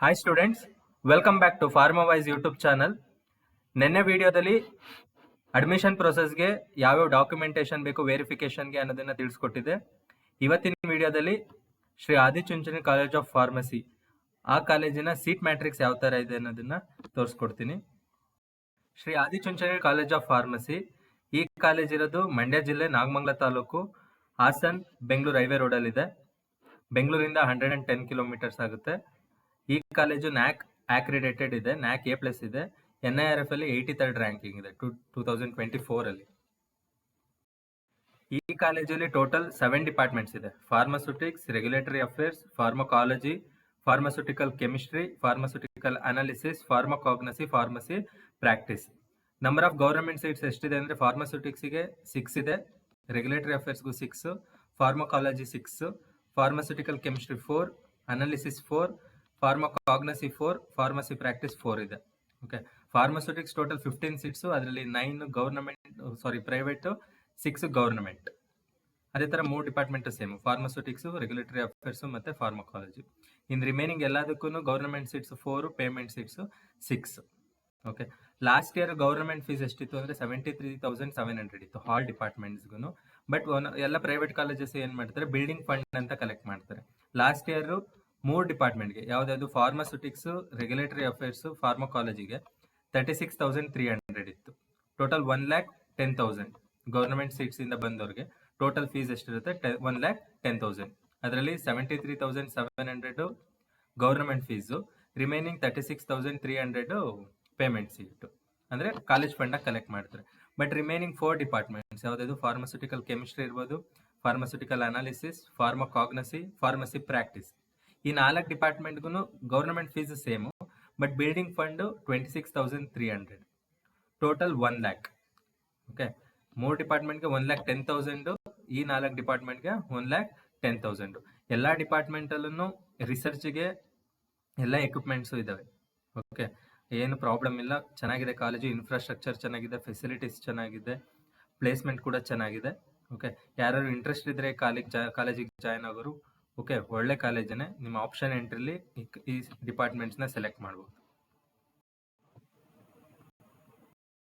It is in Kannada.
Hi students, welcome back to Pharmawise YouTube channel. ನಿನ್ನೆ ವಿಡಿಯೋದಲ್ಲಿ ಅಡ್ಮಿಷನ್ ಪ್ರೊಸೆಸ್ಗೆ ಯಾವ್ಯಾವ ಡಾಕ್ಯುಮೆಂಟೇಶನ್ ಬೇಕು ವೆರಿಫಿಕೇಶನ್ಗೆ ಅನ್ನೋದನ್ನ ತಿಳಿಸ್ಕೊಟ್ಟಿದೆ. ಇವತ್ತಿನ ವಿಡಿಯೋದಲ್ಲಿ Shri Adichunchanagiri college of pharmacy ಆ ಕಾಲೇಜಿನ ಸೀಟ್ ಮ್ಯಾಟ್ರಿಕ್ಸ್ ಯಾವ ತರ ಇದೆ ಅನ್ನೋದನ್ನ ತೋರಿಸ್ಕೊಡ್ತೀನಿ. Shri Adichunchanagiri college of pharmacy ಈ ಕಾಲೇಜ್ ಇರೋದು ಮಂಡ್ಯ ಜಿಲ್ಲೆ ನಾಗಮಂಗಲ ತಾಲೂಕು, ಹಾಸನ್ ಬೆಂಗಳೂರು ಹೈವೇ ರೋಡಲ್ಲಿ ಇದೆ. ಬೆಂಗಳೂರಿಂದ 110 ಕಿಲೋಮೀಟರ್ಸ್ ಆಗುತ್ತೆ. ಈ ಕಾಲೇಜು ನ್ಯಾಕ್ ಅಕ್ರಿಡೇಟೆಡ್ ಇದೆ, ನ್ಯಾಕ್ A+ ಇದೆ. NIRF ಅಲ್ಲಿ 83rd ರ್ಯಾಂಕಿಂಗ್ ಇದೆ 2024 ಅಲ್ಲಿ. ಈ ಕಾಲೇಜಲ್ಲಿ ಟೋಟಲ್ 7 ಡಿಪಾರ್ಟ್ಮೆಂಟ್ಸ್ ಇದೆ. Pharmaceutics, regulatory affairs, pharmacology, pharmaceutical chemistry, pharmaceutical analysis, pharmacognosy, pharmacy practice. Number of government seats ಎಷ್ಟಿದೆ ಅಂದ್ರೆ ಫಾರ್ಮಾಸ್ಯೂಟಿಕ್ಸ್ಗೆ 6 ಇದೆ, ರೆಗ್ಯುಲೇಟರಿ ಅಫೇರ್ಸ್ಗೂ 6, pharmacology 6, pharmaceutical chemistry 4, analysis 4, pharmacognosy 4, pharmacy practice 4 ಇದೆ. ಓಕೆ, ಫಾರ್ಮಾಸ್ಯೂಟಿಕ್ಸ್ ಟೋಟಲ್ 15 ಸೀಟ್ಸ್, ಅದರಲ್ಲಿ 9 ಪ್ರೈವೇಟ್, 6 ಗವರ್ನಮೆಂಟ್. ಅದೇ ತರ 3 ಡಿಪಾರ್ಟ್ಮೆಂಟ್ ಸೇಮ್, ಫಾರ್ಮಾಸ್ಯೂಟಿಕ್ಸ್, ರೆಗ್ಯುಲೇಟರಿ ಅಫೇರ್ಸ್ ಮತ್ತೆ ಫಾರ್ಮಕಾಲಜಿ. ಇನ್ ರಿಮೈನಿಂಗ್ ಎಲ್ಲದಕ್ಕೂ government seats 4, payment seats 6. Okay, last year government fees ಎಷ್ಟಿತ್ತು ಅಂದ್ರೆ 73,700 ಇತ್ತು ಆಲ್ ಡಿಪಾರ್ಟ್ಮೆಂಟ್ಸ್ಗೂ. ಬಟ್ ಎಲ್ಲ ಪ್ರೈವೇಟ್ ಕಾಲೇಜಸ್ ಏನ್ ಮಾಡ್ತಾರೆ, ಬಿಲ್ಡಿಂಗ್ ಫಂಡ್ ಅಂತ ಕಲೆಕ್ಟ್ ಮಾಡ್ತಾರೆ. ಲಾಸ್ಟ್ ಇಯರ್ 3 ಡಿಪಾರ್ಟ್ಮೆಂಟ್ಗೆ, ಯಾವ್ದಾದ್ರು ಫಾರ್ಮಾಸ್ಯೂಟಿಕ್ಸ್, ರೆಗ್ಯುಲೇಟರಿ ಅಫೇರ್ಸ್, ಫಾರ್ಮಕಾಲಜಿಗೆ 36,300 ಇತ್ತು. ಟೋಟಲ್ 1,10,000 ಗವರ್ನಮೆಂಟ್ ಸೀಟ್ಸ್ ಇಂದ ಬಂದವ್ರಿಗೆ ಟೋಟಲ್ ಫೀಸ್ ಎಷ್ಟಿರುತ್ತೆ 1,10,000. ಅದರಲ್ಲಿ 73,700 government fees, remaining 36,300 payment seat ಅಂದ್ರೆ ಕಾಲೇಜ್ ಫಂಡ್ ಕಲೆಕ್ಟ್ ಮಾಡ್ತಾರೆ. ಬಟ್ ರಿಮೈನಿಂಗ್ 4 ಡಿಪಾರ್ಟ್ಮೆಂಟ್ಸ್ ಯಾವ್ದು, ಫಾರ್ಮಾಸ್ಯೂಟಿಕಲ್ ಕೆಮಿಸ್ಟ್ರಿ ಇರ್ಬೋದು, pharmaceutical analysis, pharmacognosy, pharmacy practice, ಈ 4 ಡಿಪಾರ್ಟ್ಮೆಂಟ್ಗೂ government fees same. But building fund 26,300, total 1 lakh. Okay, 3 ಡಿಪಾರ್ಟ್ಮೆಂಟ್ಗೆ 1,10,000, ಈ 4 ಡಿಪಾರ್ಟ್ಮೆಂಟ್ಗೆ 1,10,000. ಎಲ್ಲಾ ಡಿಪಾರ್ಟ್ಮೆಂಟ್ ಅಲ್ಲೂ ರಿಸರ್ಚ್ಗೆ ಎಲ್ಲ ಎಕ್ವಿಪ್ಮೆಂಟ್ಸು ಇದಾವೆ. ಓಕೆ, ಏನು ಪ್ರಾಬ್ಲಮ್ ಇಲ್ಲ, ಚೆನ್ನಾಗಿದೆ ಕಾಲೇಜು, ಇನ್ಫ್ರಾಸ್ಟ್ರಕ್ಚರ್ ಚೆನ್ನಾಗಿದೆ, ಫೆಸಿಲಿಟೀಸ್ ಚೆನ್ನಾಗಿದೆ, ಪ್ಲೇಸ್ಮೆಂಟ್ ಕೂಡ ಚೆನ್ನಾಗಿದೆ. ಓಕೆ, ಯಾರು ಇಂಟ್ರೆಸ್ಟ್ ಇದ್ರೆ ಕಾಲೇಜಿಗೆ ಜಾಯ್ನ್ ಆಗೋರು, ಓಕೆ, ಒಳ್ಳೆ ಕಾಲೇಜನೇ. ನಿಮ್ಮ ಆಪ್ಷನ್ ಎಂಟ್ರಿಲಿ ಈ ಡಿಪಾರ್ಟ್ಮೆಂಟ್ಸ್ನ ಸೆಲೆಕ್ಟ್ ಮಾಡ್ಬೋದು.